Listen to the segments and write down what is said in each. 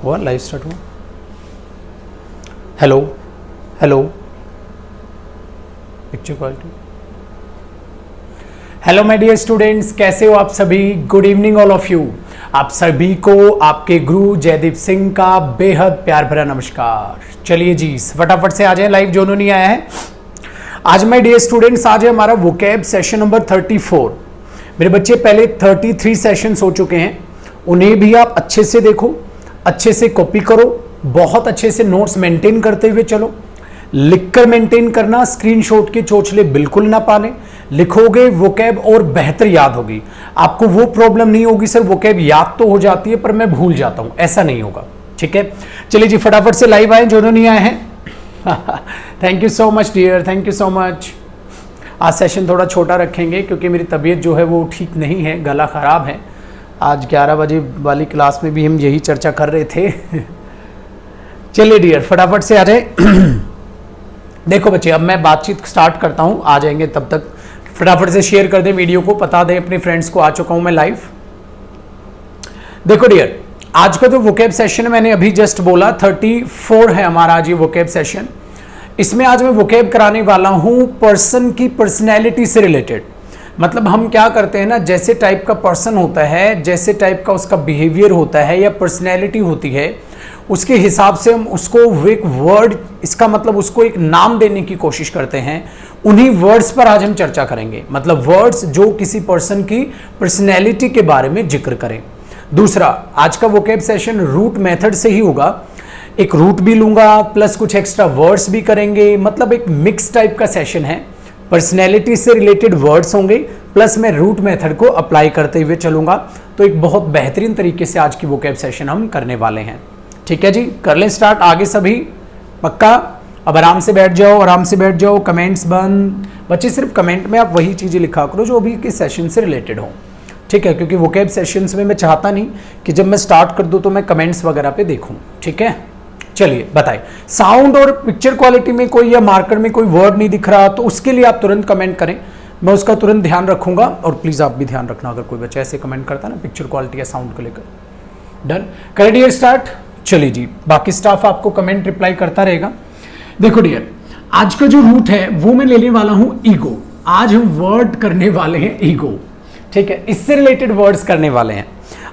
हुआ, live start हुआ। Hello hello, picture quality. Hello my dear students, कैसे हो आप सभी? Good evening all of you. आप सभी को आपके गुरु जयदीप सिंह का बेहद प्यार भरा नमस्कार। चलिए जी, फटाफट से आ जाए लाइव जो नहीं आया है। आज माय डियर स्टूडेंट्स, आज है हमारा वोकैब सेशन नंबर 34। मेरे बच्चे पहले 33 सेशंस हो चुके हैं, उन्हें भी आप अच्छे से देखो, अच्छे से कॉपी करो, बहुत अच्छे से नोट्स मेंटेन करते हुए चलो। लिखकर मेंटेन करना, स्क्रीनशॉट के चोचले बिल्कुल ना पाने। लिखोगे वोकैब और बेहतर याद होगी। आपको वो प्रॉब्लम नहीं होगी सर वोकैब याद तो हो जाती है पर मैं भूल जाता हूं, ऐसा नहीं होगा। ठीक है, चलिए जी फटाफट से लाइव आए जो नहीं आए हैं। Thank you so much dear, thank you so much. आज सेशन थोड़ा छोटा रखेंगे क्योंकि मेरी तबीयत जो है वो ठीक नहीं है, गला खराब है। आज 11 बजे वाली क्लास में भी हम यही चर्चा कर रहे थे। चलिए डियर फटाफट से आ जाए। देखो बच्चे, अब मैं बातचीत स्टार्ट करता हूं, आ जाएंगे तब तक फटाफट से शेयर कर दें वीडियो को, बता दें अपने फ्रेंड्स को आ चुका हूं मैं लाइव। देखो डियर, आज का जो वोकैब सेशन मैंने अभी जस्ट बोला 34 है हमारा आज ये वोकैब सेशन। इसमें आज मैं वोकैब कराने वाला हूं पर्सन की पर्सनैलिटी से रिलेटेड। मतलब हम क्या करते हैं ना, जैसे टाइप का पर्सन होता है, जैसे टाइप का उसका बिहेवियर होता है या पर्सनैलिटी होती है, उसके हिसाब से हम उसको एक वर्ड, इसका मतलब उसको एक नाम देने की कोशिश करते हैं। उन्हीं वर्ड्स पर आज हम चर्चा करेंगे, मतलब वर्ड्स जो किसी पर्सन की पर्सनैलिटी के बारे में जिक्र करें। दूसरा, आज का वोकैब सेशन रूट मेथड से ही होगा। एक रूट भी लूंगा प्लस कुछ एक्स्ट्रा वर्ड्स भी करेंगे, मतलब एक मिक्स टाइप का सेशन है। पर्सनैलिटी से रिलेटेड वर्ड्स होंगे प्लस मैं रूट मेथड को अप्लाई करते हुए चलूंगा। तो एक बहुत बेहतरीन तरीके से आज की वोकैब सेशन हम करने वाले हैं। ठीक है जी, कर लें स्टार्ट आगे सभी, पक्का? अब आराम से बैठ जाओ, आराम से बैठ जाओ, कमेंट्स बंद। बच्चे सिर्फ कमेंट में आप वही चीज़ें लिखा करो जो अभी के सेशन से रिलेटेड हो। ठीक है, क्योंकि वोकैब सेशंस में मैं चाहता नहीं कि जब मैं स्टार्ट कर दूँ तो मैं कमेंट्स वगैरह पे देखूँ। ठीक है, चलिए बताइए, साउंड और पिक्चर क्वालिटी में कोई या मार्कर में कोई वर्ड नहीं दिख रहा तो उसके लिए आप तुरंत कमेंट करें, मैं उसका तुरंत ध्यान रखूंगा। और प्लीज़ आप भी ध्यान रखना अगर कोई बच्चा ऐसे कमेंट करता है ना पिक्चर क्वालिटी या साउंड को लेकर। डन, करें डियर स्टार्ट? चलिए जी, बाकी स्टाफ आपको कमेंट रिप्लाई करता रहेगा। देखो डियर, आज का जो रूट है वो मैं लेने वाला हूं ईगो। आज हम वर्ड करने वाले हैं ईगो। ठीक है, इससे रिलेटेड वर्ड्स करने वाले हैं।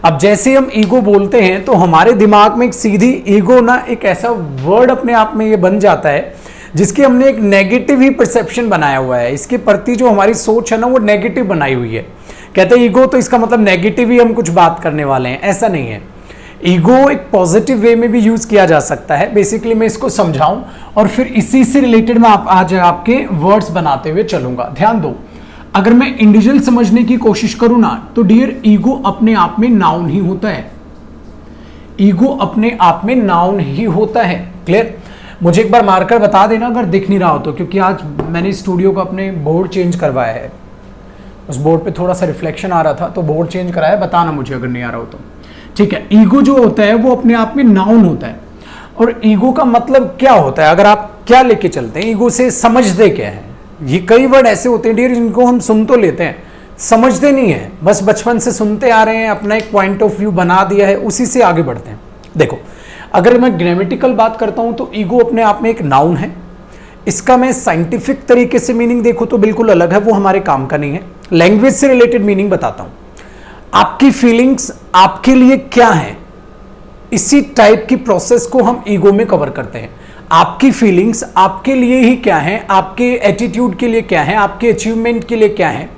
अब जैसे हम ईगो बोलते हैं तो हमारे दिमाग में एक सीधी ईगो ना एक ऐसा वर्ड अपने आप में ये बन जाता है जिसकी हमने एक नेगेटिव ही परसेप्शन बनाया हुआ है। इसके प्रति जो हमारी सोच है ना वो नेगेटिव बनाई हुई है। कहते हैं ईगो तो इसका मतलब नेगेटिव ही हम कुछ बात करने वाले हैं, ऐसा नहीं है। ईगो एक पॉजिटिव वे में भी यूज किया जा सकता है। बेसिकली मैं इसको समझाऊं और फिर इसी से रिलेटेड मैं आज आपके वर्ड्स बनाते हुए चलूंगा। ध्यान दो, अगर मैं इंडिविजुअल समझने की कोशिश करूं ना तो डियर ईगो अपने आप में नाउन ही होता है। ईगो अपने आप में नाउन ही होता है। क्लियर? मुझे एक बार मार्कर बता देना अगर दिख नहीं रहा हो तो, क्योंकि आज मैंने स्टूडियो का अपने बोर्ड चेंज करवाया है। उस बोर्ड पे थोड़ा सा रिफ्लेक्शन आ रहा था तो बोर्ड चेंज कराया, बताना मुझे अगर नहीं आ रहा हो तो। ठीक है, ईगो जो होता है वो अपने आप में नाउन होता है। और ईगो का मतलब क्या होता है, अगर आप क्या लेके चलते हैं ईगो से, समझते क्या है? ये कई वर्ड ऐसे होते हैं डियर जिनको हम सुन तो लेते हैं, समझते नहीं है, बस बचपन से सुनते आ रहे हैं, अपना एक पॉइंट ऑफ व्यू बना दिया है, उसी से आगे बढ़ते हैं। देखो, अगर मैं ग्रामेटिकल बात करता हूं तो ईगो अपने आप में एक नाउन है। इसका मैं साइंटिफिक तरीके से मीनिंग देखूं तो बिल्कुल अलग है, वो हमारे काम का नहीं है। लैंग्वेज से रिलेटेड मीनिंग बताता हूं। आपकी फीलिंग्स आपके लिए क्या है, इसी टाइप की प्रोसेस को हम ईगो में कवर करते हैं। आपकी फीलिंग्स आपके लिए ही क्या है, आपके एटीट्यूड के लिए क्या है, आपके अचीवमेंट के लिए क्या है,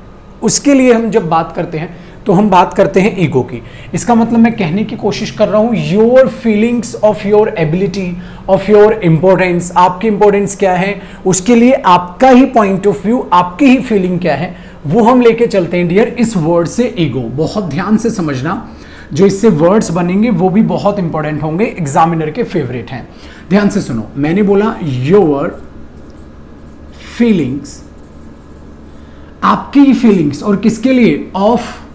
उसके लिए हम जब बात करते हैं तो हम बात करते हैं ईगो की। इसका मतलब मैं कहने की कोशिश कर रहा हूं your feelings of your ability, of your importance. आपकी इंपॉर्टेंस क्या है, उसके लिए आपका ही पॉइंट ऑफ व्यू, आपकी ही फीलिंग क्या है, वो हम लेके चलते हैं डियर इस वर्ड से ईगो। बहुत ध्यान से समझना, जो इससे वर्ड्स बनेंगे वो भी बहुत इंपॉर्टेंट होंगे, एग्जामिनर के फेवरेट हैं। ध्यान से सुनो, मैंने बोला योर फीलिंग्स, आपकी फीलिंग्स, और किसके लिए? ऑफ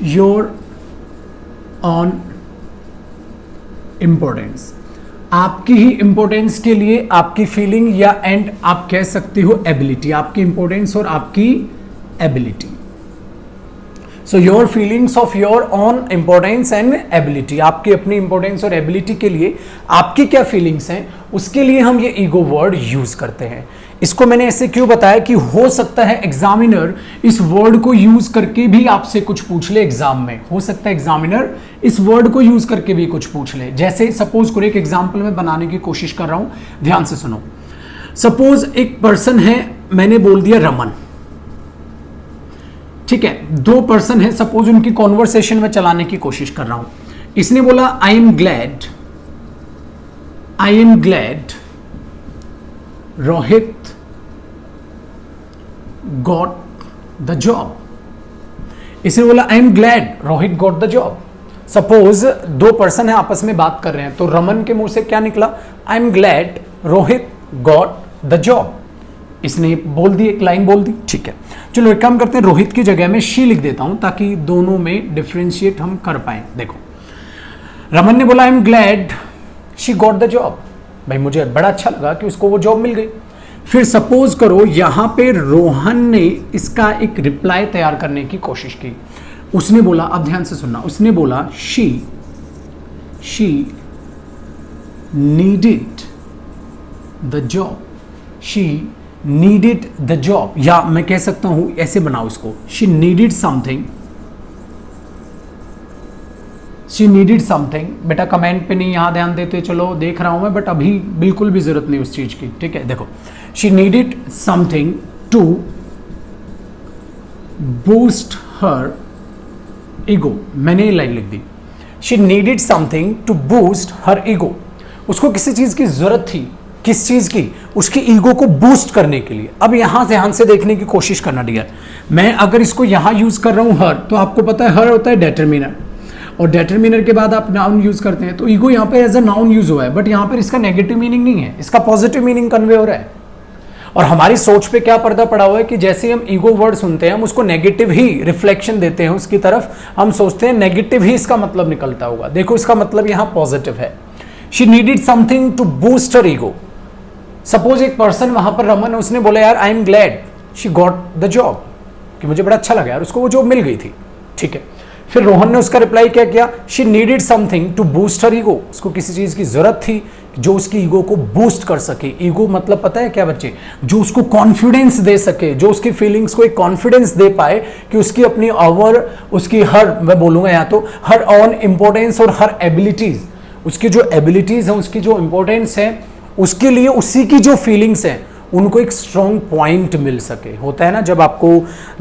योर ऑन इंपॉर्टेंस, आपकी ही इंपॉर्टेंस के लिए आपकी फीलिंग, या एंड आप कह सकते हो एबिलिटी, आपकी इंपॉर्टेंस और आपकी ability. So your feelings of your on importance and ability, आपकी अपनी इंपॉर्टेंस और एबिलिटी के लिए आपकी क्या फीलिंग्स हैं, उसके लिए हम ये ईगो वर्ड यूज करते हैं। इसको मैंने ऐसे क्यों बताया कि हो सकता है एग्जामिनर इस वर्ड को यूज करके भी आपसे कुछ पूछ ले एग्जाम में, हो सकता है एग्जामिनर इस वर्ड को यूज करके भी कुछ पूछ ले। जैसे सपोज करो, एक एग्जाम्पल में बनाने की कोशिश कर रहा हूं, ध्यान से सुनो। सपोज एक पर्सन है, मैंने बोल दिया रमन, ठीक है, दो पर्सन है, सपोज उनकी कॉन्वर्सेशन में चलाने की कोशिश कर रहा हूं। इसने बोला आई am glad Rohit got the job. इसने बोला आई am glad Rohit got the job. Suppose दो पर्सन है, आपस में बात कर रहे हैं, तो रमन के मुंह से क्या निकला, आई am glad Rohit got the job. इसने बोल दी, एक लाइन बोल दी, ठीक है। चलो एक काम करते हैं, रोहित की जगह में शी लिख देता हूं ताकि दोनों में डिफरेंशिएट हम कर पाए। देखो, रमन ने बोला आई am glad she got the job, भाई मुझे बड़ा अच्छा लगा कि उसको वो जॉब मिल गई। फिर सपोज करो यहां पे रोहन ने इसका एक रिप्लाई तैयार करने की कोशिश की। उसने बोला, अब ध्यान से सुनना, उसने बोला she needed the job, she needed the job, या मैं कह सकता हूं ऐसे बनाओ इसको, शी नीडेड समथिंग। बेटा कमेंट पे नहीं, यहां ध्यान देते चलो, देख रहा हूं मैं, बट अभी बिल्कुल भी जरूरत नहीं उस चीज की, ठीक है। देखो, she needed something to boost her ego, मैंने ये लाइन लिख दी, she needed something to boost her ego. उसको किसी चीज की जरूरत थी, किस चीज की, उसकी ईगो को बूस्ट करने के लिए। अब यहां ध्यान से देखने की कोशिश करना डियर, मैं अगर इसको यहां यूज कर रहा हूं हर, तो आपको पता है हर होता है डेटरमिनर, और डेटरमिनर के बाद आप नाउन यूज करते हैं, तो ईगो यहां पे एज अ नाउन यूज हुआ है, बट यहां पर इसका नेगेटिव मीनिंग नहीं है, इसका पॉजिटिव मीनिंग कन्वे हो रहा है। और हमारी सोच पे क्या पर्दा पड़ा हुआ है कि जैसे हम ईगो वर्ड सुनते हैं, हम उसको नेगेटिव ही रिफ्लेक्शन देते हैं उसकी तरफ, हम सोचते हैं नेगेटिव ही इसका मतलब निकलता होगा। देखो इसका मतलब यहां पॉजिटिव है, she needed something to boost her ego. Suppose एक पर्सन वहां पर रमन, उसने बोला यार I am glad she got the job, कि मुझे बड़ा अच्छा लगा यार उसको वो जॉब मिल गई थी, ठीक है। फिर रोहन ने उसका रिप्लाई क्या किया, she needed something to boost her ego, उसको किसी चीज की जरूरत थी जो उसकी ईगो को बूस्ट कर सके। ईगो मतलब पता है क्या बच्चे, जो उसको कॉन्फिडेंस दे सके, जो उसकी फीलिंग्स को एक कॉन्फिडेंस दे पाए कि उसकी अपनी ओवर, उसकी हर, मैं बोलूंगा यहाँ तो हर ऑन इंपॉर्टेंस और हर एबिलिटीज, उसकी जो एबिलिटीज है, उसकी जो इंपॉर्टेंस है, उसके लिए उसी की जो फीलिंग्स हैं उनको एक स्ट्रॉन्ग पॉइंट मिल सके। होता है ना, जब आपको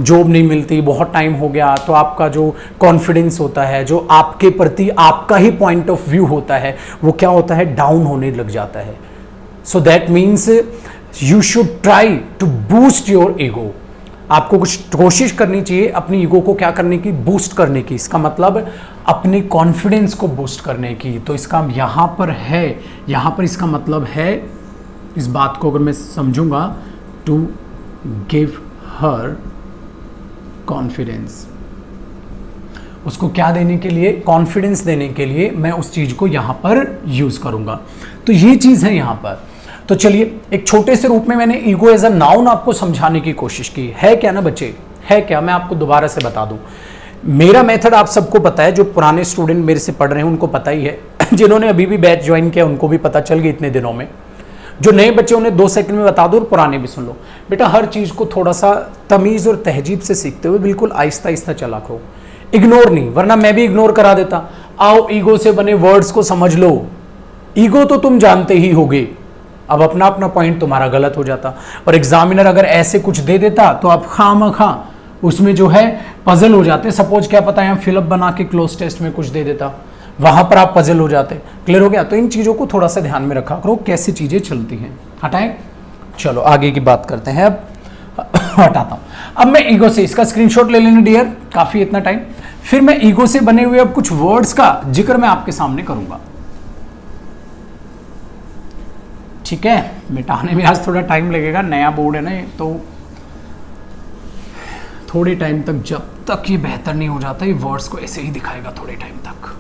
जॉब नहीं मिलती, बहुत टाइम हो गया, तो आपका जो कॉन्फिडेंस होता है, जो आपके प्रति आपका ही पॉइंट ऑफ व्यू होता है, वो क्या होता है, डाउन होने लग जाता है। So that means you should try to boost your ego. आपको कुछ कोशिश करनी चाहिए अपनी ईगो को क्या करने की, बूस्ट करने की। इसका मतलब अपनी कॉन्फिडेंस को बूस्ट करने की। तो इसका यहां पर है, यहां पर इसका मतलब है, इस बात को अगर मैं समझूंगा, टू गिव हर कॉन्फिडेंस, उसको क्या देने के लिए, कॉन्फिडेंस देने के लिए मैं उस चीज को यहां पर यूज करूंगा। तो ये चीज है यहां पर। तो चलिए एक छोटे से रूप में मैंने ईगो एज अ नाउन आपको समझाने की कोशिश की है। क्या ना बच्चे, है क्या, मैं आपको दोबारा से बता दूं। मेरा मेथड आप सबको पता है, जो पुराने स्टूडेंट मेरे से पढ़ रहे हैं उनको पता ही है, जिन्होंने अभी भी बैच ज्वाइन किया उनको भी पता चल गई इतने दिनों में। जो नए बच्चे उन्हें 2 सेकंड में बता दो और पुराने भी सुन लो। बेटा हर चीज को थोड़ा सा तमीज और तहजीब से सीखते हुए बिल्कुल आहिस्ता आहिस्ता चला करो, इग्नोर नहीं, वरना मैं भी इग्नोर करा देता। आओ ईगो से बने वर्ड्स को समझ लो। ईगो तो तुम जानते ही होगे, अब अपना अपना पॉइंट तुम्हारा गलत हो जाता। और एग्जामिनर अगर ऐसे कुछ दे देता तो आप खामखा उसमें जो है पजल हो जाते। सपोज क्या पता है फिलअप बना के क्लोज टेस्ट में कुछ दे देता, वहां पर आप पजल हो जाते। क्लियर हो गया। तो इन चीजों को थोड़ा सा ध्यान में रखा करो, कैसी चीजें चलती हैं। हटाएं, चलो आगे की बात करते हैं। अब हटाता हूं। अब मैं ईगो से, इसका स्क्रीनशॉट ले लेना डियर, काफी इतना टाइम। फिर मैं ईगो से बने हुए अब कुछ वर्ड्स का जिक्र मैं आपके सामने करूंगा, ठीक है। मिटाने में आज थोड़ा टाइम लगेगा, नया बोर्ड है ना ये, तो थोड़े टाइम तक, जब तक ये बेहतर नहीं हो जाता, ये वर्ड्स को ऐसे ही दिखाएगा थोड़े टाइम तक।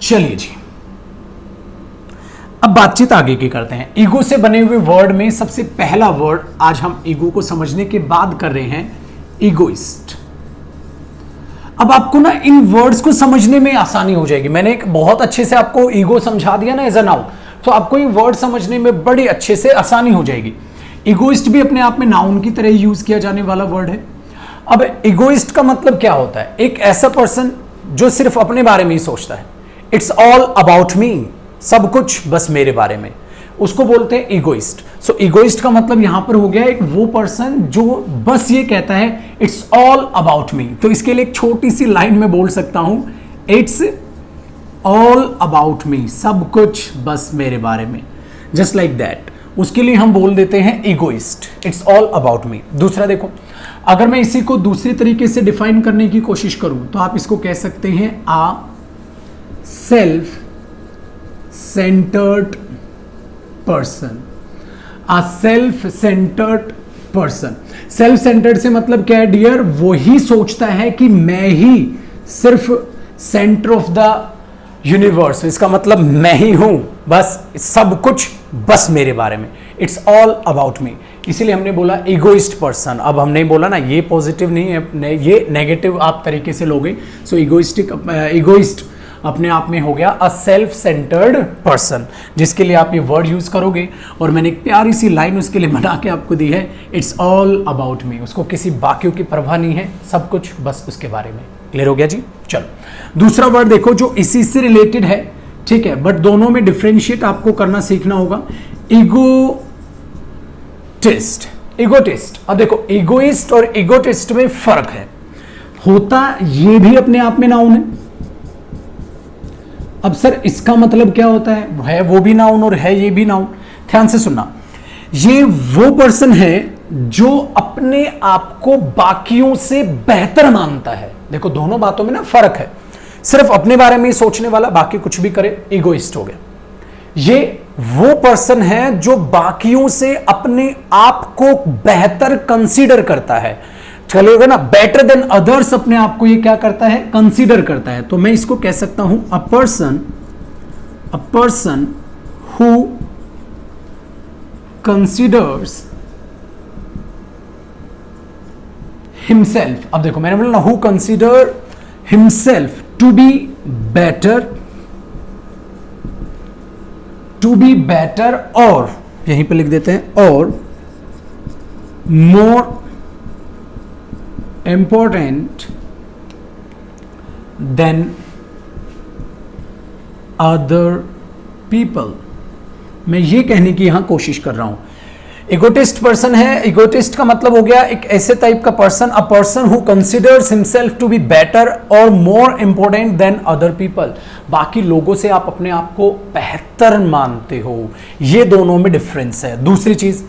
चलिए जी, अब बातचीत आगे की करते हैं। ईगो से बने हुए वर्ड में सबसे पहला वर्ड आज हम ईगो को समझने के बाद कर रहे हैं, ईगोइस्ट। अब आपको ना इन वर्ड्स को समझने में आसानी हो जाएगी। मैंने एक बहुत अच्छे से आपको ईगो समझा दिया ना एज अ नाउन, तो आपको ये वर्ड समझने में बड़ी अच्छे से आसानी हो जाएगी। ईगोइस्ट भी अपने आप में नाउन की तरह यूज किया जाने वाला वर्ड है। अब ईगोइस्ट का मतलब क्या होता है? एक ऐसा पर्सन जो सिर्फ अपने बारे में ही सोचता है। इट्स ऑल अबाउट मी, सब कुछ बस मेरे बारे में, उसको बोलते हैं ईगोइस्ट। सो ईगोइस्ट का मतलब यहां पर हो गया एक वो पर्सन जो बस ये कहता है इट्स ऑल अबाउट मी। तो इसके लिए एक छोटी सी लाइन में बोल सकता हूं, इट्स ऑल अबाउट मी, सब कुछ बस मेरे बारे में, जस्ट लाइक दैट। उसके लिए हम बोल देते हैं egoist, it's all about me. दूसरा देखो, अगर मैं इसी को दूसरी तरीके से डिफाइन करने की कोशिश करूं तो आप इसको कह सकते हैं a self centred person. A self centred person. Self centred से मतलब क्या है डियर? वो ही सोचता है कि मैं ही सिर्फ सेंटर ऑफ द यूनिवर्स, इसका मतलब मैं ही हूं, बस सब कुछ बस मेरे बारे में, इट्स ऑल अबाउट मी। इसीलिए हमने बोला ईगोइस्ट पर्सन। अब हमने बोला ना ये पॉजिटिव नहीं है, ये नेगेटिव आप तरीके से लोगे। सो ईगोइस्ट अपने आप में हो गया अ सेल्फ सेंटर्ड पर्सन, जिसके लिए आप ये वर्ड यूज करोगे। और मैंने एक प्यारी सी लाइन उसके लिए बना के आपको दी है, इट्स ऑल अबाउट मी। उसको किसी बाकियों की परवाह नहीं है, सब कुछ बस उसके बारे में। क्लियर हो गया जी? चलो दूसरा वर्ड देखो जो इसी से रिलेटेड है, ठीक है, बट दोनों में डिफरेंशिएट आपको करना सीखना होगा। ईगोटिस्ट। ईगोटिस्ट, अब देखो ईगोइस्ट और ईगोटिस्ट में फर्क है। होता ये भी अपने आप में नाउन है। अब सर इसका मतलब क्या होता है वो भी नाउन और है ये भी नाउन। ध्यान से सुनना, ये वो पर्सन है जो अपने आप को बाकियों से बेहतर मानता है। देखो दोनों बातों में ना फर्क है। सिर्फ अपने बारे में ही सोचने वाला बाकी कुछ भी करे, ईगोइस्ट हो गया। ये वो पर्सन है जो बाकियों से अपने आप को बेहतर कंसीडर करता है। चलेगा ना, बेटर देन अदर्स अपने आप को ये क्या करता है? कंसीडर करता है। तो मैं इसको कह सकता हूं a person who considers himself. अब देखो मैंने बोला ना, who consider himself to be better, और यहीं पे लिख देते हैं और more important than other people. मैं ये कहने की यहां कोशिश कर रहा हूं इगोटिस्ट पर्सन है। इगोटिस्ट का मतलब हो गया एक ऐसे टाइप का person, a person who considers himself to be better और more important than other people. बाकी लोगों से आप अपने आप को बेहतर मानते हो। ये दोनों में डिफरेंस है। दूसरी चीज,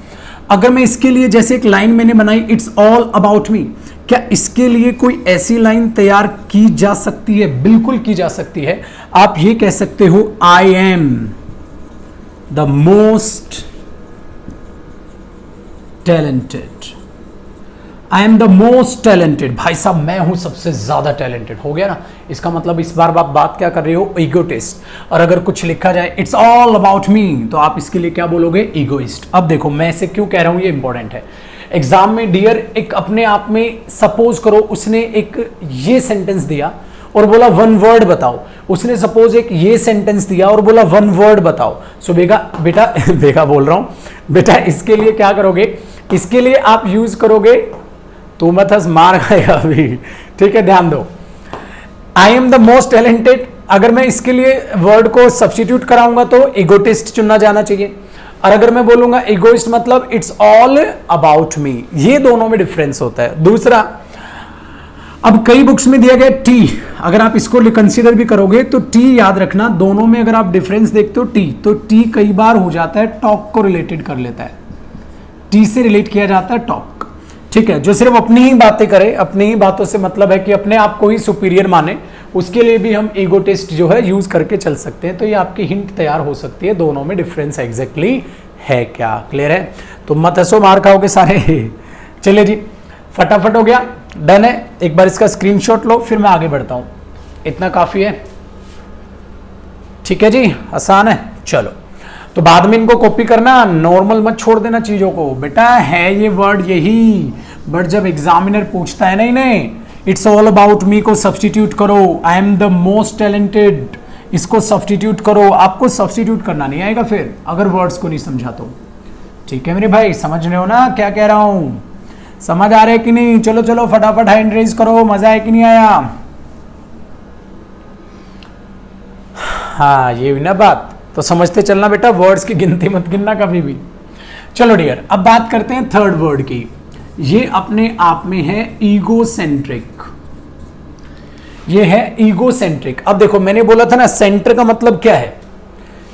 अगर मैं इसके लिए जैसे एक लाइन मैंने बनाई, इट्स ऑल अबाउट मी, क्या इसके लिए कोई ऐसी लाइन तैयार की जा सकती है? बिल्कुल की जा सकती है। आप ये कह सकते हो, I am the most talented. I am the most talented. भाई साहब मैं हूं सबसे ज्यादा टैलेंटेड। हो गया ना? इसका मतलब इस बार आप बात क्या कर रहे हो? ईगोटिस्ट। और अगर कुछ लिखा जाए इट्स ऑल अबाउट मी, तो आप इसके लिए क्या बोलोगे? ईगोइस्ट। अब देखो मैं इसे क्यों कह रहा हूं, ये इंपॉर्टेंट है। एग्जाम में डियर एक अपने आप में सपोज करो उसने एक ये सेंटेंस दिया और बोला वन वर्ड बताओ। उसने सपोज एक ये सेंटेंस दिया और बोला वन वर्ड बताओ। सो बेटा बोल रहा हूं बेटा, इसके लिए क्या करोगे? इसके लिए आप यूज करोगे, तू मत हंस, मार खाएगा अभी, ठीक है, ध्यान दो। I am the most talented, अगर मैं इसके लिए वर्ड को सब्स्टिट्यूट कराऊंगा तो इगोटिस्ट चुनना जाना चाहिए। और अगर मैं बोलूंगा इगोइस्ट मतलब इट्स ऑल अबाउट मी। ये दोनों में डिफरेंस होता है। दूसरा, अब कई बुक्स में दिया गया टी, अगर आप इसको कंसीडर भी करोगे तो टी याद रखना, दोनों में अगर आप डिफरेंस देखते हो तो टी कई बार हो जाता है टॉक को रिलेटेड कर लेता है। टी से रिलेट किया जाता है टॉक, ठीक है, जो सिर्फ अपनी ही बातें करे, अपनी ही बातों से मतलब है कि अपने आप को ही सुपीरियर माने, उसके लिए भी हम ईगोटिस्ट जो है यूज करके चल सकते हैं। तो ये आपकी हिंट तैयार हो सकती है, दोनों में डिफरेंस एग्जैक्टली है क्या। क्लियर है? तो मत हंसो, मार खाओगे सारे। चलिए जी, फटाफट हो गया, डन है। एक बार इसका स्क्रीनशॉट लो, फिर मैं आगे बढ़ता हूं। इतना काफी है, ठीक है जी, आसान है। चलो, तो बाद में इनको कॉपी करना, नॉर्मल मत छोड़ देना चीजों को। बेटा है ये वर्ड यही, बट जब एग्जामिनर पूछता है नहीं नहीं इट्स ऑल अबाउट मी को सब्सटीट्यूट करो, I am the most talented, इसको सब्सटीट्यूट करो। आपको सब्सटीट्यूट करना नहीं आएगा फिर अगर वर्ड्स को नहीं समझा तो। ठीक है मेरे भाई, समझ रहे हो ना क्या कह रहा हूं? समझ आ रहा है कि नहीं? चलो चलो फटाफट हैंड रेज करो, मजा है कि नहीं आया? हाँ ये भी ना बात, तो समझते चलना बेटा, वर्ड्स की गिनती मत गिनना कभी भी। चलो डियर, अब बात करते हैं थर्ड वर्ड की। ये अपने आप में है ईगोसेंट्रिक। ये है ईगोसेंट्रिक। अब देखो मैंने बोला था ना सेंटर का मतलब क्या है,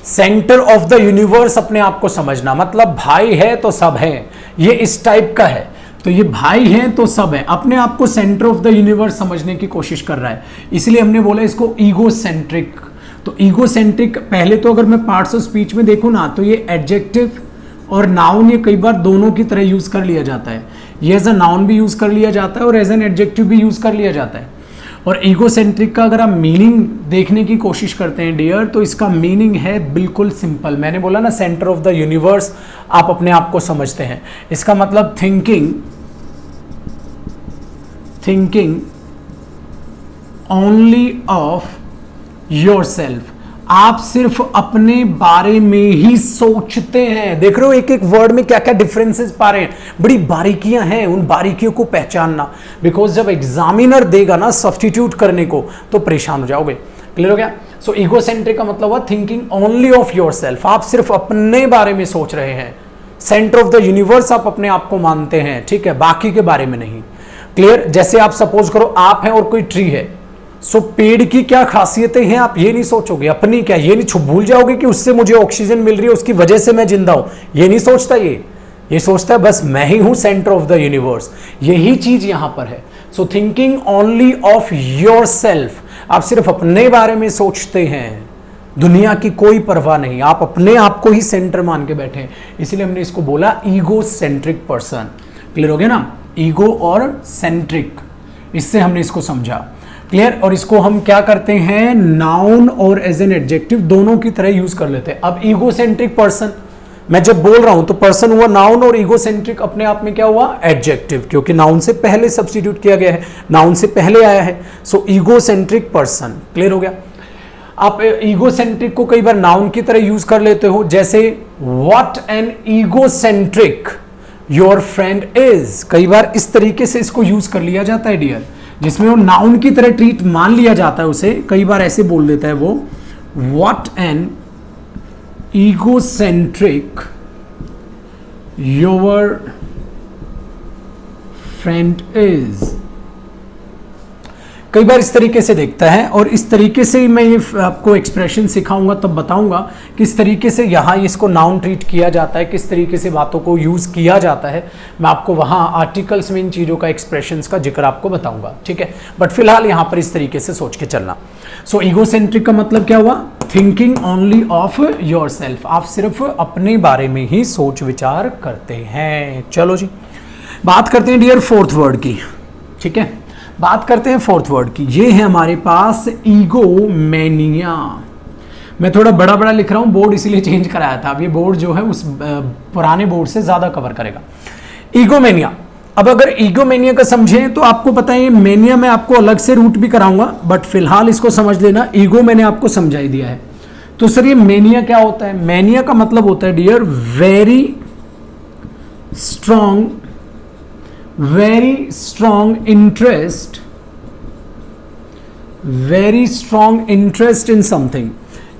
सेंटर ऑफ द यूनिवर्स अपने आप को समझना, मतलब भाई है तो सब है, ये इस टाइप का है। तो ये भाई है तो सब है, अपने आप को सेंटर ऑफ द यूनिवर्स समझने की कोशिश कर रहा है, इसलिए हमने बोला इसको ईगोसेंट्रिक। तो ईगोसेंट्रिक पहले तो अगर मैं पार्ट्स ऑफ स्पीच में देखूं ना तो ये एडजेक्टिव और नाउन ये कई बार दोनों की तरह यूज कर लिया जाता है। ये एज अ नाउन भी यूज कर लिया जाता है और एज एन एडजेक्टिव भी यूज कर लिया जाता है। और ईगोसेंट्रिक का अगर आप मीनिंग देखने की कोशिश करते हैं डियर, तो इसका मीनिंग है बिल्कुल सिंपल। मैंने बोला ना सेंटर ऑफ द यूनिवर्स, आप अपने आप को समझते हैं। इसका मतलब थिंकिंग ओनली ऑफ योरसेल्फ, आप सिर्फ अपने बारे में ही सोचते हैं। देख रहे हो एक एक वर्ड में क्या क्या डिफरेंसेस पा रहे हैं, बड़ी बारीकियां हैं, उन बारीकियों को पहचानना। बिकॉज जब एग्जामिनर देगा ना सब्स्टिट्यूट करने को तो परेशान हो जाओगे। क्लियर हो गया? सो ईगोसेंट्रिक का मतलब हुआ थिंकिंग ओनली ऑफ योरसेल्फ, आप सिर्फ अपने बारे में सोच रहे हैं। सेंटर ऑफ द यूनिवर्स आप अपने आप को मानते हैं, ठीक है, बाकी के बारे में नहीं। क्लियर? जैसे आप सपोज करो आप हैं और कोई ट्री है, सो पेड़ की क्या खासियतें हैं आप ये नहीं सोचोगे, अपनी क्या ये नहीं भूल जाओगे कि उससे मुझे ऑक्सीजन मिल रही है, उसकी वजह से मैं जिंदा हूं, ये नहीं सोचता। ये सोचता है बस मैं ही हूं सेंटर ऑफ द यूनिवर्स। यही चीज यहां पर है। सो थिंकिंग ओनली ऑफ योरसेल्फ, आप सिर्फ अपने बारे में सोचते हैं, दुनिया की कोई परवाह नहीं, आप अपने आप को ही सेंटर मान के बैठे हैं। इसलिए हमने इसको बोला ईगोसेंट्रिक पर्सन। क्लियर हो गया ना? ईगो और सेंट्रिक, इससे हमने इसको समझा। क्लियर? और इसको हम क्या करते हैं, नाउन और एज एन एडजेक्टिव दोनों की तरह यूज कर लेते हैं। अब ईगोसेंट्रिक पर्सन मैं जब बोल रहा हूं तो पर्सन हुआ नाउन और ईगोसेंट्रिक अपने आप में क्या हुआ, एडजेक्टिव, क्योंकि नाउन से पहले सब्स्टिट्यूट किया गया है, नाउन से पहले आया है। सो ईगोसेंट्रिक पर्सन। क्लियर हो गया? आप ईगोसेंट्रिक को कई बार नाउन की तरह यूज कर लेते हो, जैसे what an egocentric your friend is. कई बार इस तरीके से इसको यूज कर लिया जाता है डियर, जिसमें वो नाउन की तरह ट्रीट मान लिया जाता है उसे। कई बार ऐसे बोल देता है वो, what an egocentric your friend is. कई बार इस तरीके से देखता है, और इस तरीके से ही मैं ये आपको एक्सप्रेशन सिखाऊंगा तब बताऊंगा किस तरीके से यहाँ इसको नाउन ट्रीट किया जाता है, किस तरीके से बातों को यूज किया जाता है। मैं आपको वहाँ आर्टिकल्स में इन चीज़ों का एक्सप्रेशंस का जिक्र आपको बताऊंगा, ठीक है। बट फिलहाल यहाँ पर इस तरीके से सोच के चलना। सो ईगोसेंट्रिक का मतलब क्या हुआ, थिंकिंग ओनली ऑफ योरसेल्फ, आप सिर्फ अपने बारे में ही सोच विचार करते हैं। चलो जी बात करते हैं डियर फोर्थ वर्ड की, ठीक है। बात करते हैं फोर्थ वर्ड की। ये है हमारे पास ईगोमेनिया। मैं थोड़ा बड़ा बड़ा लिख रहा हूं, बोर्ड इसीलिए चेंज कराया था। अब ये बोर्ड जो है उस पुराने बोर्ड से ज्यादा कवर करेगा। ईगोमेनिया। अब अगर ईगोमेनिया का समझें तो आपको पता है मेनिया मैं आपको अलग से रूट भी कराऊंगा, बट फिलहाल इसको समझ लेना। ईगो मैंने आपको समझा ही दिया है। तो सर ये मेनिया क्या होता है? मेनिया का मतलब होता है dear very strong interest in something,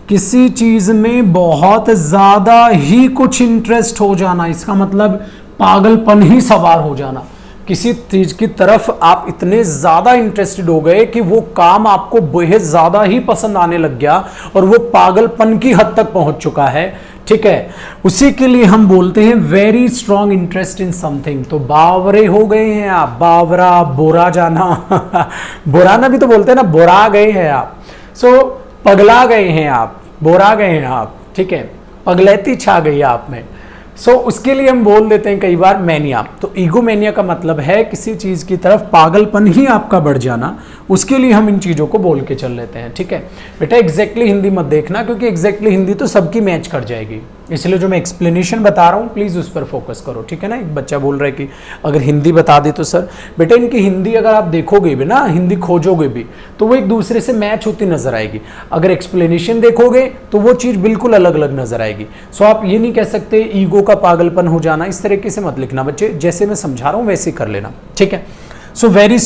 किसी चीज में बहुत ज्यादा ही कुछ इंटरेस्ट हो जाना। इसका मतलब पागलपन ही सवार हो जाना। किसी चीज की तरफ आप इतने ज्यादा इंटरेस्टेड हो गए कि वो काम आपको बेहद ज्यादा ही पसंद आने लग गया और वो पागलपन की हद तक पहुंच चुका है, ठीक है। उसी के लिए हम बोलते हैं very strong interest in something. तो बावरे हो गए हैं आप, बावरा, बोरा जाना बोराना भी तो बोलते हैं ना, बोरा गए हैं आप। सो पगला गए हैं आप, बोरा गए हैं आप, ठीक है, पगलैती छा गई आप में। सो उसके लिए हम बोल देते हैं कई बार मैनिया। तो ईगोमेनिया का मतलब है किसी चीज की तरफ पागलपन ही आपका बढ़ जाना। उसके लिए हम इन चीजों को बोल के चल लेते हैं, ठीक है बेटा। एग्जैक्टली हिंदी मत देखना, क्योंकि एग्जैक्टली हिंदी तो सबकी मैच कर जाएगी। इसलिए जो मैं एक्सप्लेनेशन बता रहा हूँ प्लीज़ उस पर फोकस करो, ठीक है ना। एक बच्चा बोल रहा है कि अगर हिंदी बता दे तो सर, बेटा इनकी हिंदी अगर आप देखोगे भी ना, हिंदी खोजोगे भी तो वो एक दूसरे से मैच होती नजर आएगी। अगर एक्सप्लेनेशन देखोगे तो वो चीज़ बिल्कुल अलग अलग नजर आएगी। सो आप ये नहीं कह सकते ईगो का पागलपन हो जाना, इस तरीके से मत लिखना बच्चे, जैसे मैं समझा रहा हूँ वैसे कर लेना, ठीक है। So very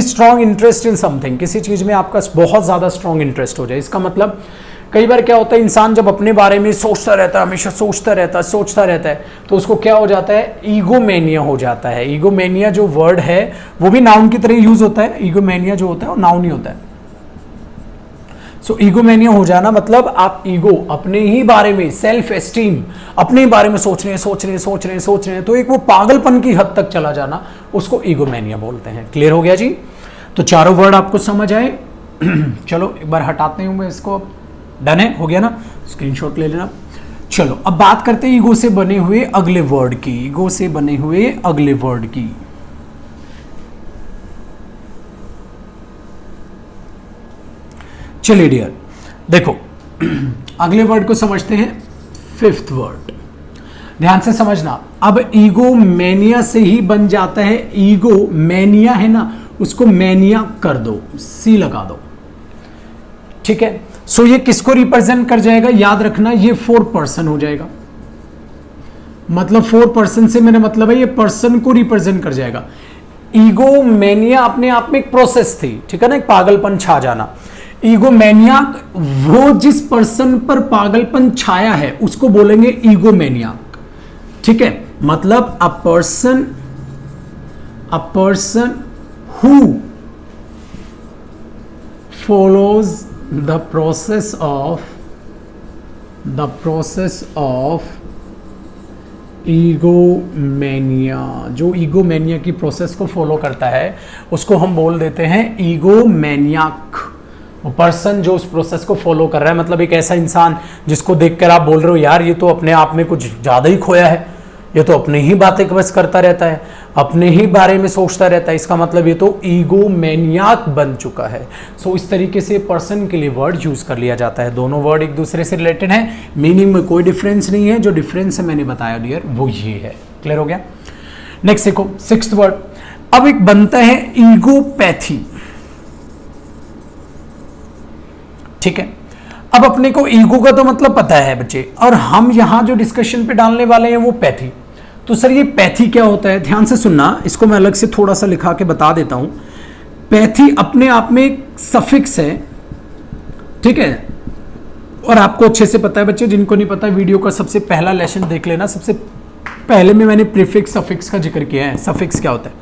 strong interest in something, किसी चीज़ में आपका बहुत ज़्यादा स्ट्रॉन्ग इंटरेस्ट हो जाए। इसका मतलब कई बार क्या होता है, इंसान जब अपने बारे में सोचता रहता है, हमेशा सोचता रहता है, तो उसको क्या हो जाता है, ईगोमेनिया हो जाता है। ईगोमेनिया जो वर्ड है वो भी नाउन की तरह यूज होता है। ईगोमेनिया जो होता है वो नाउन ही होता है। सो ईगोमेनिया हो जाना मतलब आप ईगो, अपने ही बारे में सेल्फ एस्टीम, अपने ही बारे में सोच रहे हैं, तो एक वो पागलपन की हद तक चला जाना, उसको ईगोमेनिया बोलते हैं। क्लियर हो गया जी? तो चारों वर्ड आपको समझ आए। चलो एक बार हटाते हूं मैं इसको, डन है, हो गया ना, स्क्रीनशॉट ले लेना। चलो अब बात करते हैं ईगो से बने हुए अगले वर्ड की, ईगो से बने हुए अगले वर्ड की। चलिए डियर देखो, अगले वर्ड को समझते हैं, फिफ्थ वर्ड, ध्यान से समझना। अब ईगो मैनिया से ही बन जाता है, ईगो मैनिया है ना, उसको मैनिया कर दो, सी लगा दो, ठीक है। सो ये किसको रिप्रेजेंट कर जाएगा, याद रखना, ये 4 पर्सन हो जाएगा। मतलब 4 पर्सन से मेरा मतलब है ये पर्सन को रिप्रेजेंट कर जाएगा। ईगो मैनिया अपने आप में एक प्रोसेस थी, ठीक है ना, एक पागलपन छा जाना। ईगो मैनियाक, वो जिस पर्सन पर पागलपन छाया है उसको बोलेंगे ईगो मैनियाक, ठीक है। मतलब अ person who follows the process of ईगोमेनिया, जो ईगोमेनिया की प्रोसेस को फॉलो करता है उसको हम बोल देते हैं ईगोमेनियाक। वो पर्सन जो उस प्रोसेस को फॉलो कर रहा है, मतलब एक ऐसा इंसान जिसको देखकर आप बोल रहे हो यार ये तो अपने आप में कुछ ज़्यादा ही खोया है, ये तो अपने ही बातें बस करता रहता है, अपने ही बारे में सोचता रहता है, इसका मतलब ये तो ईगोमेनियाक बन चुका है। सो इस तरीके से पर्सन के लिए वर्ड यूज कर लिया जाता है। दोनों वर्ड एक दूसरे से रिलेटेड हैं, मीनिंग में कोई डिफरेंस नहीं है, जो डिफरेंस है मैंने बताया डियर वो ये है। क्लियर हो गया? नेक्स्ट देखो, सिक्स्थ वर्ड, अब एक बनता है ईगोपैथी, ठीक है। अब अपने को ईगो का तो मतलब पता है बच्चे, और हम यहां जो डिस्कशन पे डालने वाले हैं वो पैथी। तो सर ये पैथी क्या होता है, ध्यान से सुनना, इसको मैं अलग से थोड़ा सा लिखा के बता देता हूं। पैथी अपने आप में एक सफिक्स है, ठीक है, और आपको अच्छे से पता है बच्चे, जिनको नहीं पता वीडियो का सबसे पहला लेसन देख लेना, सबसे पहले में मैंने प्रीफिक्स सफिक्स का जिक्र किया है। सफिक्स क्या होता है,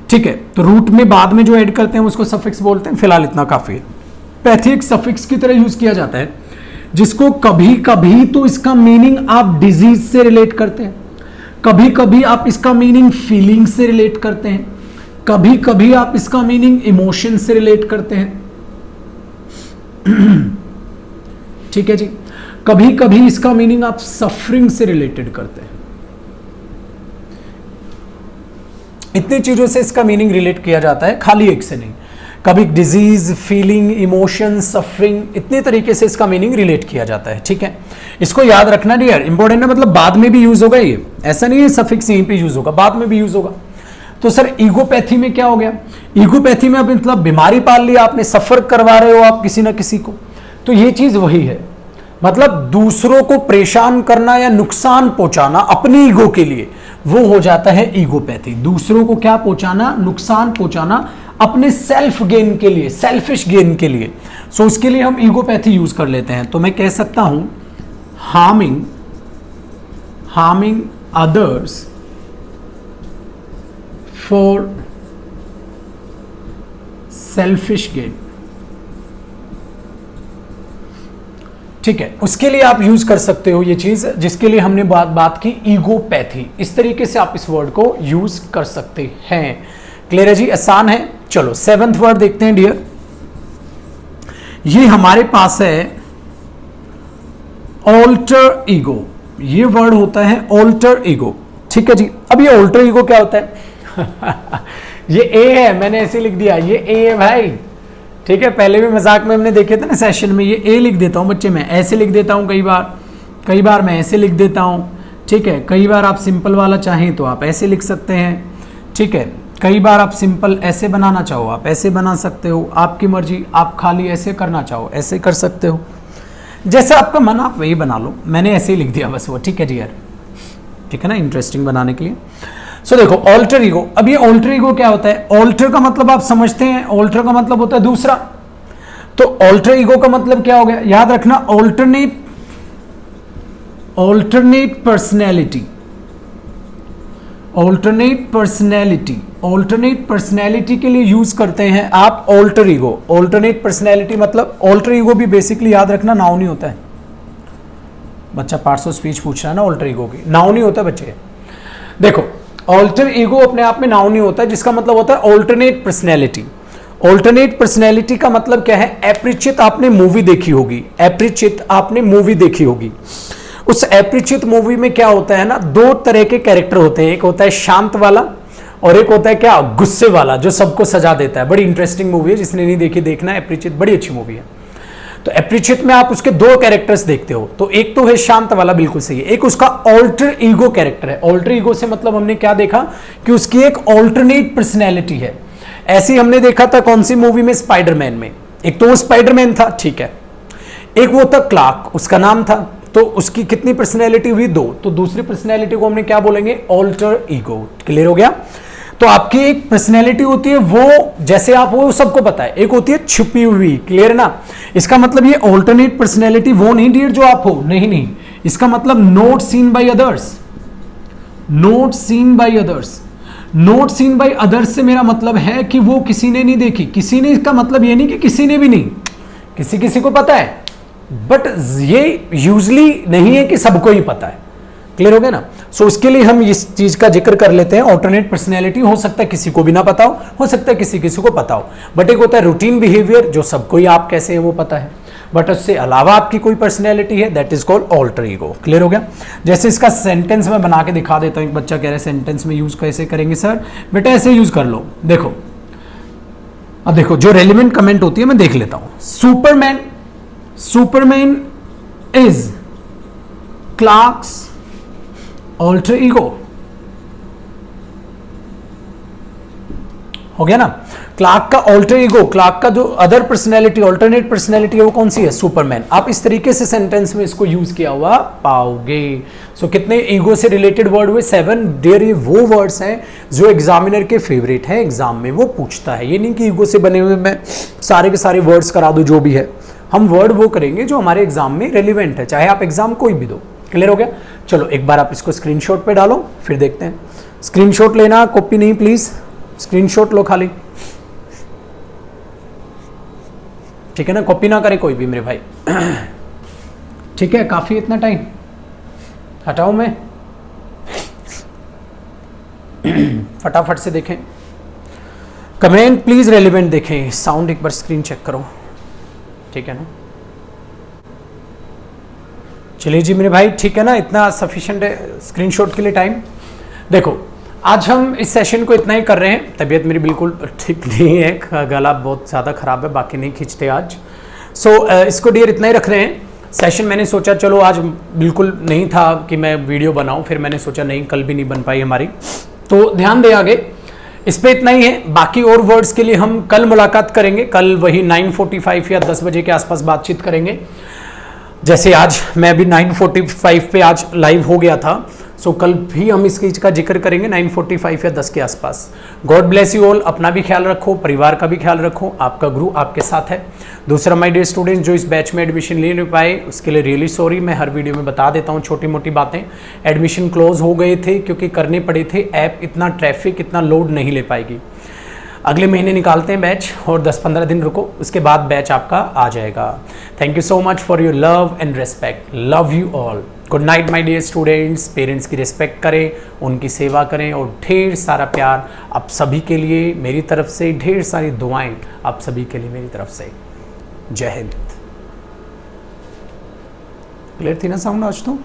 ठीक है, तो रूट में बाद में जो ऐड करते हैं उसको सफिक्स बोलते हैं। फिलहाल इतना काफी है। पैथी एक सफिक्स की तरह यूज किया जाता है, जिसको कभी कभी तो इसका मीनिंग आप डिजीज से रिलेट करते हैं, कभी कभी आप इसका मीनिंग फीलिंग से रिलेट करते हैं, कभी कभी आप इसका मीनिंग इमोशन से रिलेट करते हैं, ठीक है जी, कभी कभी इसका मीनिंग आप सफरिंग से रिलेटेड करते हैं। इतनी चीजों से इसका मीनिंग रिलेट किया जाता है, खाली एक से नहीं। कभी डिजीज, फीलिंग, इमोशन, सफरिंग, इतने तरीके से इसका मीनिंग रिलेट किया जाता है, ठीक है। इसको याद रखना डियर, इंपॉर्टेंट है, मतलब बाद में भी यूज होगा ये, ऐसा नहीं है सफिक्स यहीं पे यूज होगा, बाद में भी यूज होगा। तो सर ईगोपैथी में क्या हो गया, ईगोपैथी में आप मतलब बीमारी पाल लिया आपने, सफर करवा रहे हो आप किसी ना किसी को, तो ये चीज वही है, मतलब दूसरों को परेशान करना या नुकसान पहुंचाना अपनी ईगो के लिए, वो हो जाता है ईगोपैथी। दूसरों को क्या पहुंचाना, नुकसान पहुंचाना अपने सेल्फ गेन के लिए, सेल्फिश गेन के लिए। सो इसके लिए हम ईगोपैथी यूज कर लेते हैं। तो मैं कह सकता हूं harming others for selfish gain, ठीक है, उसके लिए आप यूज कर सकते हो ये चीज, जिसके लिए हमने बात की ईगोपैथी। इस तरीके से आप इस वर्ड को यूज कर सकते हैं। क्लियर है जी, आसान है। चलो 7th वर्ड देखते हैं डियर, ये हमारे पास है ऑल्टर ईगो। ये वर्ड होता है ऑल्टर ईगो, ठीक है जी। अब ये ऑल्टर ईगो क्या होता है ये ए है, मैंने ऐसे लिख दिया, ये ए है भाई, ठीक है। पहले भी मजाक में हमने देखे थे ना सेशन में, ये ए लिख देता हूं बच्चे, मैं ऐसे लिख देता हूं कई बार, कई बार मैं ऐसे लिख देता हूँ, ठीक है। कई बार आप सिंपल वाला चाहें तो आप ऐसे लिख सकते हैं, ठीक है। कई बार आप सिंपल ऐसे बनाना चाहो आप ऐसे बना सकते हो, आपकी मर्जी। आप खाली ऐसे करना चाहो ऐसे कर सकते हो, जैसे आपका मन आप वही बना लो। मैंने ऐसे ही लिख दिया बस वो, ठीक है डियर, ठीक है ना, इंटरेस्टिंग बनाने के लिए। सो देखो ऑल्टर ईगो। अब ये ऑल्टर ईगो क्या होता है? ऑल्टर का मतलब आप समझते हैं, ऑल्टर का मतलब होता है दूसरा। तो ऑल्टर ईगो का मतलब क्या हो गया? याद रखना, ऑल्टरनेट पर्सनैलिटी। ऑल्टरनेट पर्सनैलिटी के लिए यूज करते हैं आप ऑल्टर ईगो। ऑल्टरनेट पर्सनैलिटी मतलब ऑल्टर ईगो भी बेसिकली याद रखना नाउन नहीं होता है। बच्चा पार्ट्स ऑफ स्पीच पूछ रहा है ना, ऑल्टर ईगो की नाउन नहीं होता बच्चे। देखो ऑल्टर ईगो अपने आप में नाउन नहीं होता है, जिसका मतलब होता है ऑल्टरनेट पर्सनैलिटी। ऑल्टरनेट पर्सनैलिटी का मतलब क्या है? अपरिचित आपने मूवी देखी होगी, अपरिचित आपने मूवी देखी होगी। उस अपरिचित मूवी में क्या होता है ना, दो तरह के कैरेक्टर होते हैं, एक होता है शांत वाला और एक होता है क्या, गुस्से वाला, जो सबको सजा देता है। बड़ी इंटरेस्टिंग मूवी है, जिसने नहीं देखी देखना है, अपरिचित बड़ी अच्छी मूवी है। तो अपरिचित में आप उसके दो कैरेक्टर्स देखते हो, तो एक तो है शांत वाला, बिल्कुल सही है, एक उसका ऑल्टर ईगो कैरेक्टर है। ऑल्टर ईगो से मतलब हमने क्या देखा कि उसकी एक ऑल्टरनेट पर्सनैलिटी है। ऐसी हमने देखा था कौन सी मूवी में? स्पाइडरमैन में। एक तो वो स्पाइडरमैन था, ठीक है, एक वो था क्लार्क, उसका नाम था। तो उसकी कितनी पर्सनैलिटी हुई? दो। तो दूसरी पर्सनैलिटी को हमने क्या बोलेंगे? Alter ego. क्लियर हो गया? तो आपकी एक पर्सनैलिटी होती है वो जैसे आप हो सबको पता है, एक होती है छुपी हुई। क्लियर ना? इसका मतलब ये ऑल्टरनेट पर्सनैलिटी वो नहीं डियर जो आप हो, नहीं, इसका मतलब not seen by others. Not seen by others, not seen by others से मेरा मतलब है कि वो किसी ने नहीं देखी। किसी ने इसका मतलब ये नहीं कि किसी ने भी नहीं, किसी को पता है, बट ये यूजली नहीं है कि सबको ही पता है। क्लियर हो गया ना? सो इसके लिए हम इस चीज का जिक्र कर लेते हैं। ऑल्टरनेट पर्सनैलिटी हो सकता है किसी को भी ना पता हो सकता है किसी को पता हो, बट एक होता है रूटीन बिहेवियर, जो सबको ही आप कैसे हैं वो पता है, बट उससे अलावा आपकी कोई पर्सनैलिटी है, that is called alter ego. Clear हो गया? जैसे इसका सेंटेंस में बना के दिखा देता हूं। एक बच्चा कह रहा है सेंटेंस में यूज कैसे करेंगे सर? बेटा ऐसे यूज कर लो। देखो अब देखो जो रेलिवेंट कमेंट होती है मैं देख लेता हूं। Superman is Clark's alter ego. हो गया ना? क्लार्क का ऑल्टर ईगो, क्लार्क का जो अदर पर्सनैलिटी, ऑल्टरनेट पर्सनैलिटी है वो कौन सी है? सुपरमैन। आप इस तरीके से सेंटेंस में इसको यूज किया हुआ पाओगे। सो कितने ईगो से रिलेटेड वर्ड हुए? 7। डियर ये वो वर्ड्स हैं जो एग्जामिनर के फेवरेट है, एग्जाम में वो पूछता है। ये नहीं कि ईगो से बने हुए मैं सारे के सारे वर्ड्स करा दूं, जो भी है हम वर्ड वो करेंगे जो हमारे एग्जाम में रेलिवेंट है, चाहे आप एग्जाम कोई भी दो। क्लियर हो गया? चलो एक बार आप इसको स्क्रीनशॉट पे डालो, फिर देखते हैं। स्क्रीनशॉट लेना, कॉपी नहीं प्लीज, स्क्रीनशॉट लो खाली, ठीक है ना? कॉपी ना करे कोई भी मेरे भाई। ठीक है, काफी इतना टाइम हटाऊं मैं? फटाफट से देखें कमेंट प्लीज, रेलिवेंट देखें। साउंड एक बार स्क्रीन चेक करो, ठीक है ना? चलिए जी मेरे भाई, ठीक है ना? इतना सफिशिएंट है स्क्रीनशॉट के लिए टाइम। देखो आज हम इस सेशन को इतना ही कर रहे हैं। तबीयत मेरी बिल्कुल ठीक नहीं है, गला बहुत ज़्यादा ख़राब है, बाकी नहीं खींचते आज। सो इसको डियर इतना ही रख रहे हैं। सेशन मैंने सोचा चलो आज बिल्कुल नहीं था कि मैं वीडियो बनाऊं, फिर मैंने सोचा नहीं कल भी नहीं बन पाई हमारी, तो ध्यान दे आगे। इस पे इतना ही है, बाकी और वर्ड्स के लिए हम कल मुलाकात करेंगे। कल वही 9:45 या 10 बजे के आसपास बातचीत करेंगे। जैसे आज मैं अभी 9:45 पे आज लाइव हो गया था, सो कल भी हम इस चीज का जिक्र करेंगे 9:45 या 10 के आसपास। God bless you all. अपना भी ख्याल रखो, परिवार का भी ख्याल रखो। आपका गुरु आपके साथ है। दूसरा माय डियर स्टूडेंट्स जो इस बैच में एडमिशन ले नहीं पाए उसके लिए रियली सॉरी। मैं हर वीडियो में बता देता हूँ छोटी मोटी बातें। एडमिशन क्लोज हो गए थे क्योंकि करने पड़े थे, ऐप इतना ट्रैफिक इतना लोड नहीं ले पाएगी। अगले महीने निकालते हैं बैच और 10-15 दिन रुको, उसके बाद बैच आपका आ जाएगा। Thank you so much for your love and respect. Love you all. Good night my dear students. Parents की रिस्पेक्ट करें, उनकी सेवा करें और ढेर सारा प्यार आप सभी के लिए मेरी तरफ से, ढेर सारी दुआएं आप सभी के लिए मेरी तरफ से। जय हिंद। क्लियर थी ना साउंड आज तो?